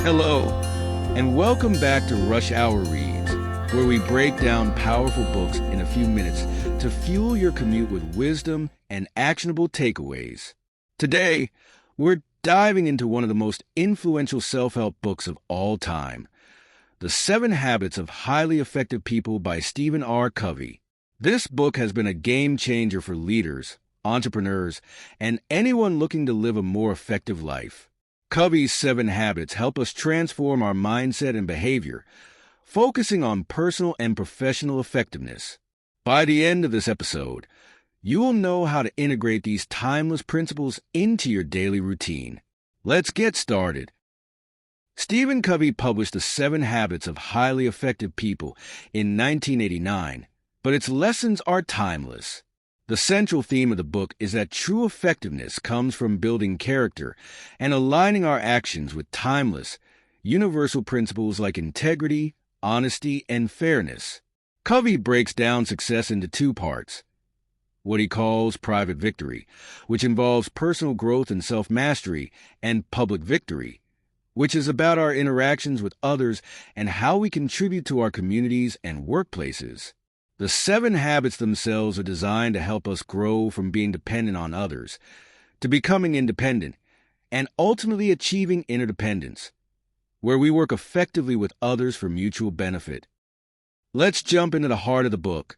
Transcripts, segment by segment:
Hello, and welcome back to Rush Hour Reads, where we break down powerful books in a few minutes to fuel your commute with wisdom and actionable takeaways. Today, we're diving into one of the most influential self-help books of all time, The 7 Habits of Highly Effective People by Stephen R. Covey. This book has been a game changer for leaders, entrepreneurs, and anyone looking to live a more effective life. Covey's 7 habits help us transform our mindset and behavior, focusing on personal and professional effectiveness. By the end of this episode, you will know how to integrate these timeless principles into your daily routine. Let's get started. Stephen Covey published The 7 Habits of Highly Effective People in 1989, but its lessons are timeless. The central theme of the book is that true effectiveness comes from building character and aligning our actions with timeless, universal principles like integrity, honesty, and fairness. Covey breaks down success into 2 parts: what he calls private victory, which involves personal growth and self-mastery, and public victory, which is about our interactions with others and how we contribute to our communities and workplaces. The 7 habits themselves are designed to help us grow from being dependent on others to becoming independent and ultimately achieving interdependence, where we work effectively with others for mutual benefit. Let's jump into the heart of the book,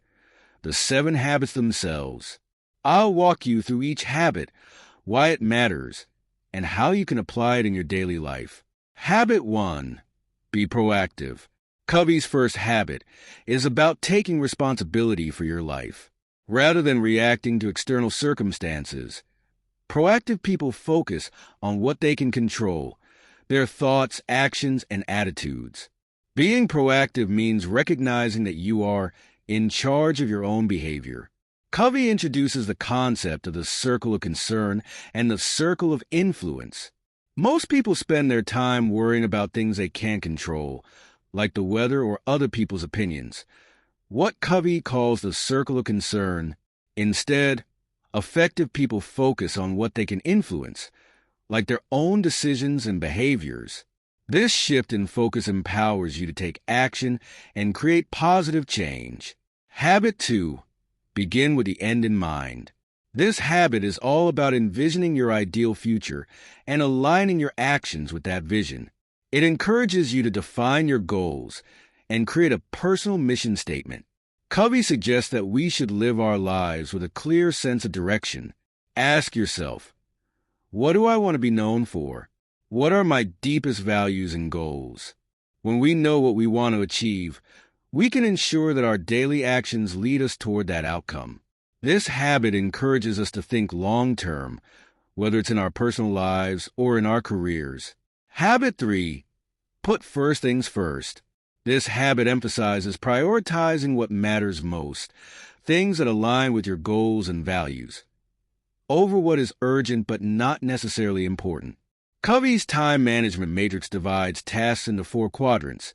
the 7 habits themselves. I'll walk you through each habit, why it matters, and how you can apply it in your daily life. Habit 1. Be proactive. Covey's first habit is about taking responsibility for your life. Rather than reacting to external circumstances, proactive people focus on what they can control, their thoughts, actions, and attitudes. Being proactive means recognizing that you are in charge of your own behavior. Covey introduces the concept of the circle of concern and the circle of influence. Most people spend their time worrying about things they can't control, like the weather or other people's opinions. What Covey calls the circle of concern. Instead, effective people focus on what they can influence, like their own decisions and behaviors. This shift in focus empowers you to take action and create positive change. Habit 2. Begin with the end in mind. This habit is all about envisioning your ideal future and aligning your actions with that vision. It encourages you to define your goals and create a personal mission statement. Covey suggests that we should live our lives with a clear sense of direction. Ask yourself, what do I want to be known for? What are my deepest values and goals? When we know what we want to achieve, we can ensure that our daily actions lead us toward that outcome. This habit encourages us to think long-term, whether it's in our personal lives or in our careers. Habit 3. Put first things first. This habit emphasizes prioritizing what matters most, things that align with your goals and values, over what is urgent but not necessarily important. Covey's time management matrix divides tasks into 4 quadrants: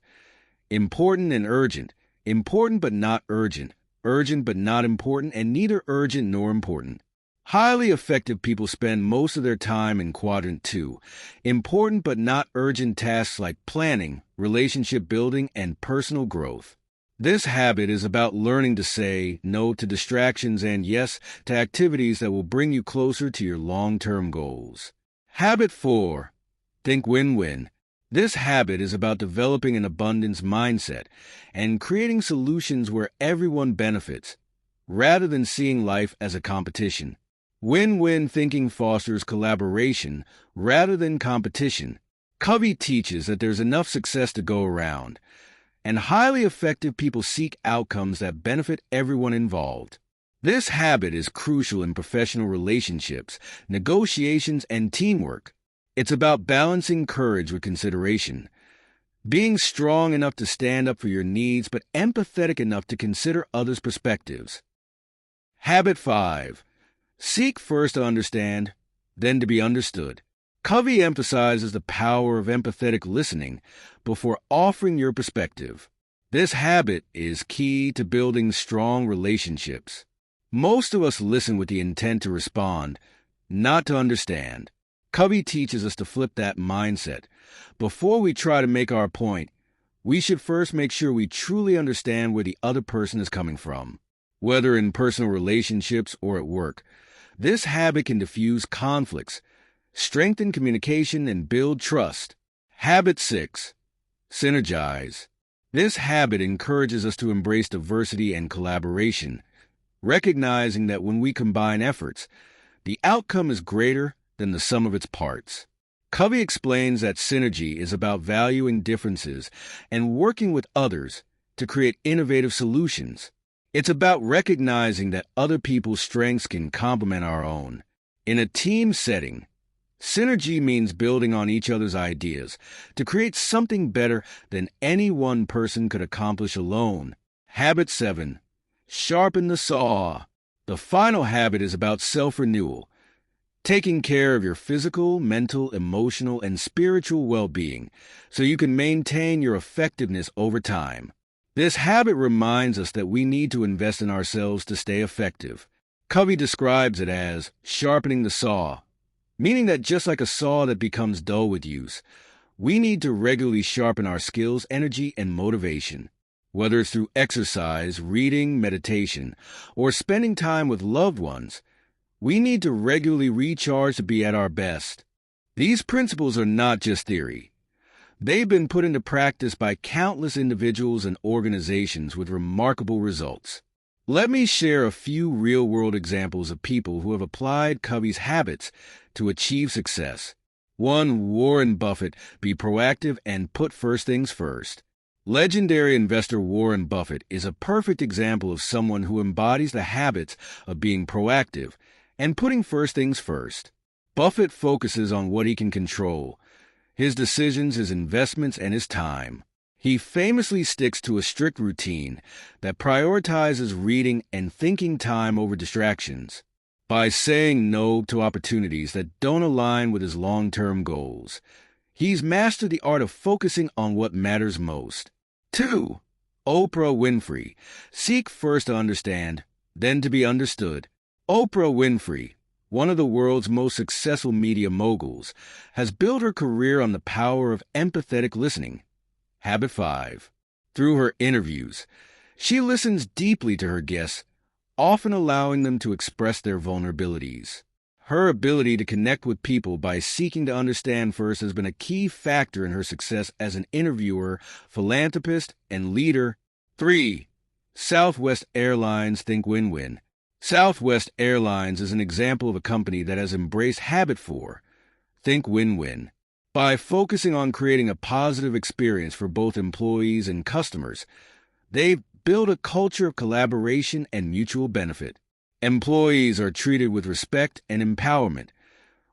important and urgent, important but not urgent, urgent but not important, and neither urgent nor important. Highly effective people spend most of their time in quadrant 2, important but not urgent tasks like planning, relationship building, and personal growth. This habit is about learning to say no to distractions and yes to activities that will bring you closer to your long-term goals. Habit 4. Think win-win. This habit is about developing an abundance mindset and creating solutions where everyone benefits, rather than seeing life as a competition. Win-win thinking fosters collaboration rather than competition. Covey teaches that there's enough success to go around, and highly effective people seek outcomes that benefit everyone involved. This habit is crucial in professional relationships, negotiations, and teamwork. It's about balancing courage with consideration, being strong enough to stand up for your needs but empathetic enough to consider others' perspectives. Habit 5. Seek first to understand, then to be understood. Covey emphasizes the power of empathetic listening before offering your perspective. This habit is key to building strong relationships. Most of us listen with the intent to respond, not to understand. Covey teaches us to flip that mindset. Before we try to make our point, we should first make sure we truly understand where the other person is coming from, whether in personal relationships or at work. This habit can diffuse conflicts, strengthen communication, and build trust. Habit 6. Synergize. This habit encourages us to embrace diversity and collaboration, recognizing that when we combine efforts, the outcome is greater than the sum of its parts. Covey explains that synergy is about valuing differences and working with others to create innovative solutions. It's about recognizing that other people's strengths can complement our own. In a team setting, synergy means building on each other's ideas to create something better than any one person could accomplish alone. Habit 7. Sharpen the saw. The final habit is about self-renewal, taking care of your physical, mental, emotional, and spiritual well-being so you can maintain your effectiveness over time. This habit reminds us that we need to invest in ourselves to stay effective. Covey describes it as sharpening the saw, meaning that just like a saw that becomes dull with use, we need to regularly sharpen our skills, energy, and motivation. Whether it's through exercise, reading, meditation, or spending time with loved ones, we need to regularly recharge to be at our best. These principles are not just theory. They've been put into practice by countless individuals and organizations with remarkable results. Let me share a few real-world examples of people who have applied Covey's habits to achieve success. 1. Warren Buffett. Be proactive and put first things first. Legendary investor Warren Buffett is a perfect example of someone who embodies the habits of being proactive and putting first things first. Buffett focuses on what he can control: his decisions, his investments, and his time. He famously sticks to a strict routine that prioritizes reading and thinking time over distractions. By saying no to opportunities that don't align with his long-term goals, he's mastered the art of focusing on what matters most. 2. Oprah Winfrey. Seek first to understand, then to be understood. Oprah Winfrey, one of the world's most successful media moguls, has built her career on the power of empathetic listening. Habit 5. Through her interviews, she listens deeply to her guests, often allowing them to express their vulnerabilities. Her ability to connect with people by seeking to understand first has been a key factor in her success as an interviewer, philanthropist, and leader. 3. Southwest Airlines. Think win-win. Southwest Airlines is an example of a company that has embraced habit 4. Think win-win. By focusing on creating a positive experience for both employees and customers, they've built a culture of collaboration and mutual benefit. Employees are treated with respect and empowerment,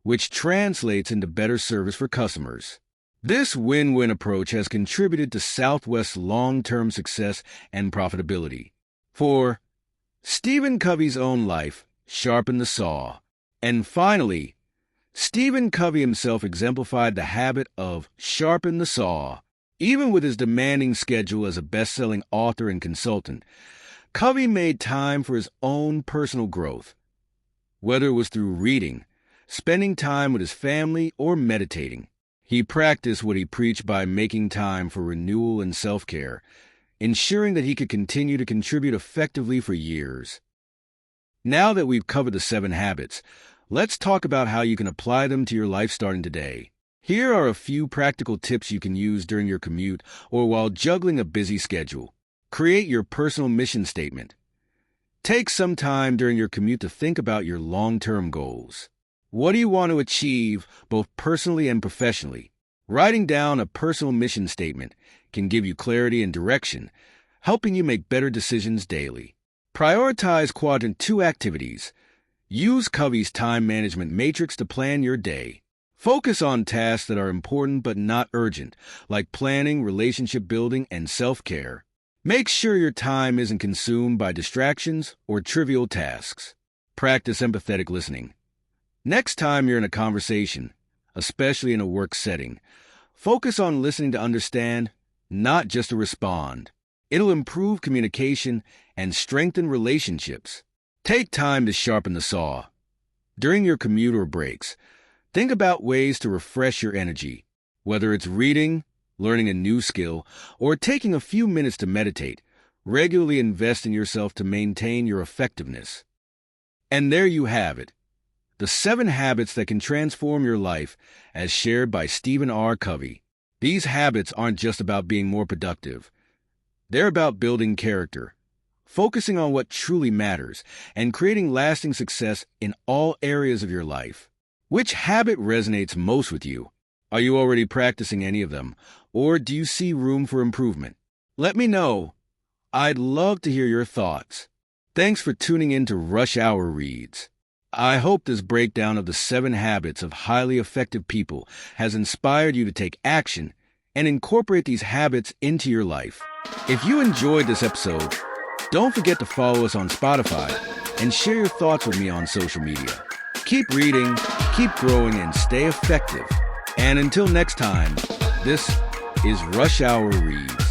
which translates into better service for customers. This win-win approach has contributed to Southwest's long-term success and profitability. 4. Stephen Covey's own life. Sharpen the saw. And finally, Stephen Covey himself exemplified the habit of sharpen the saw. Even with his demanding schedule as a best-selling author and consultant, Covey made time for his own personal growth. Whether it was through reading, spending time with his family, or meditating, he practiced what he preached by making time for renewal and self-care, ensuring that he could continue to contribute effectively for years. Now that we've covered the 7 habits, let's talk about how you can apply them to your life starting today. Here are a few practical tips you can use during your commute or while juggling a busy schedule. Create your personal mission statement. Take some time during your commute to think about your long-term goals. What do you want to achieve both personally and professionally? Writing down a personal mission statement can give you clarity and direction, helping you make better decisions daily. Prioritize Quadrant 2 activities. Use Covey's time management matrix to plan your day. Focus on tasks that are important but not urgent, like planning, relationship building, and self-care. Make sure your time isn't consumed by distractions or trivial tasks. Practice empathetic listening. Next time you're in a conversation, especially in a work setting, focus on listening to understand, not just to respond. It'll improve communication and strengthen relationships. Take time to sharpen the saw. During your commute or breaks, Think about ways to refresh your energy, whether it's reading, learning a new skill, or taking a few minutes to meditate. Regularly invest in yourself to maintain your effectiveness. And there you have it, the 7 habits that can transform your life, as shared by Stephen R. Covey. These habits aren't just about being more productive. They're about building character, focusing on what truly matters, and creating lasting success in all areas of your life. Which habit resonates most with you? Are you already practicing any of them, or do you see room for improvement? Let me know. I'd love to hear your thoughts. Thanks for tuning in to Rush Hour Reads. I hope this breakdown of the 7 habits of highly effective people has inspired you to take action and incorporate these habits into your life. If you enjoyed this episode, don't forget to follow us on Spotify and share your thoughts with me on social media. Keep reading, keep growing, and stay effective. And until next time, this is Rush Hour Reads.